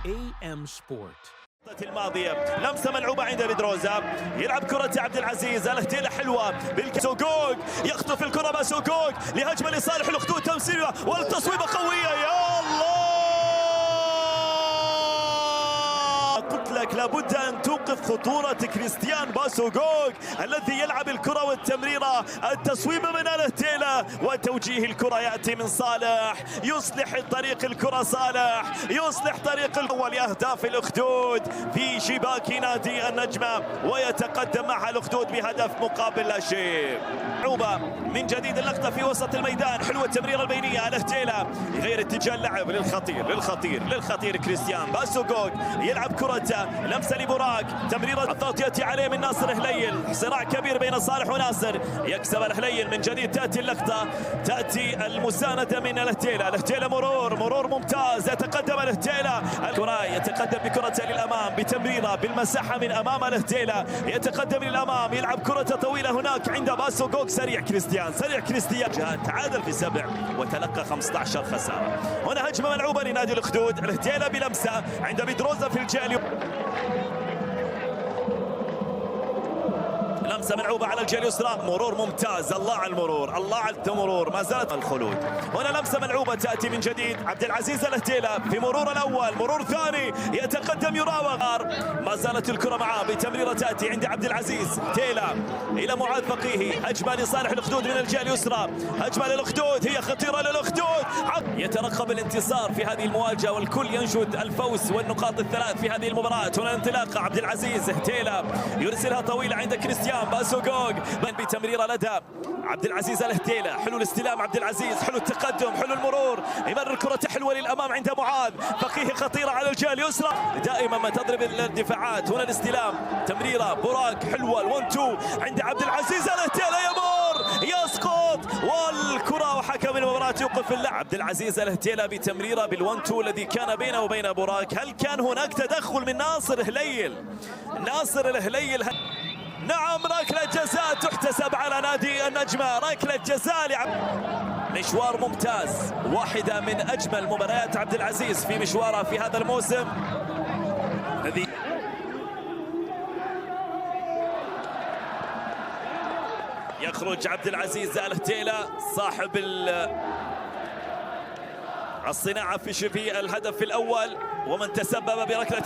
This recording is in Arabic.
AM Sport. الماضية لمسة ملعوبة عند بيدروزا، يلعب كرة عبد العزيز، الهتيلة حلوة سوغوغ يخطف الكرة بسوغوغ لهجمة لصالح الأخدود، تمثيلها والتصويبة قوية. يا الله، قلت لك لابد أن توقف خطورة كريستيان باسوغوغ الذي يلعب الكرة والتمريرة، التصويبة من الهتيلة وتوجيه الكرة يأتي من صالح، يصلح طريق الكرة صالح، يصلح طريق الأول أهداف الأخدود في شباك نادي النجمة، ويتقدم مع الأخدود بهدف مقابل لا شيء. عوبة من جديد اللقطة في وسط الميدان، حلوة التمريرة البينية، الهتيلة يغير اتجاه اللعب للخطير كريستيان باسوغوغ، يلعب كرة لمسة لبوراك، تمريرة الضغط يأتي عليه من ناصر هليل، صراع كبير بين صالح وناصر، يكسب الهليل من جديد، تأتي اللقطة، تأتي المساندة من الهتيلة مرور ممتاز، يتقدم الهتيلة، الكرة يتقدم بكرة للأمام بتمريرة بالمساحة من أمام الهتيلة، يتقدم للأمام، يلعب كرة طويلة هناك عند باسوغوغ، سريع كريستيان تعادل في 7 وتلقى 15 خسارة. هنا هجمة ملعوبة لنادي الأخدود، الهتيلة بلمسة عند بيدروزا في الجاليو، لمسة ملعوبة على الجهة اليسرى، مرور ممتاز، الله على المرور، ما زالت الخلود. هنا لمسة ملعوبة تأتي من جديد، عبد العزيز الهتيلة في مرور الأول، مرور ثاني، يتقدم يراوغ، ما زالت الكرة معاه بتمريرة تأتي عند عبد العزيز، هتيلة إلى معاذ فقيهي، هجمة لصالح الأخدود من الجهة اليسرى، هجمة للأخدود، هي خطيرة للأخدود، يترقب الانتصار في هذه المواجهة والكل ينشد الفوز والنقاط الثلاث في هذه المباراة. هنا انطلاقة عبد العزيز، هتيلة يرسلها طويلة عند كريستيان باسوغوغ بتمريرة لدى عبد العزيز الهتيلة، حلو الاستلام عبد العزيز، حلو التقدم، حلو المرور، يمرر الكرة حلوة للأمام عند معاذ فقيه، خطيرة على الجهة اليسرى، دائما ما تضرب الدفاعات. هنا الاستلام، تمريرة بوراك حلوة، ال1-2 عند عبد العزيز الهتيلة، يمر يسقط والكرة، وحكم المباراة يوقف اللعب. عبد العزيز الهتيلة بتمريرة بال1-2 الذي كان بينه وبين بوراك. هل كان هناك تدخل من ناصر الهليل؟ نعم، ركلة جزاء تحتسب على نادي النجمة، ركلة جزاء مشوار ممتاز، واحدة من أجمل مباريات عبد العزيز في مشواره في هذا الموسم. يخرج عبد العزيز الهتيلة صاحب الصناعة في الهدف الأول، ومن تسبب بركلة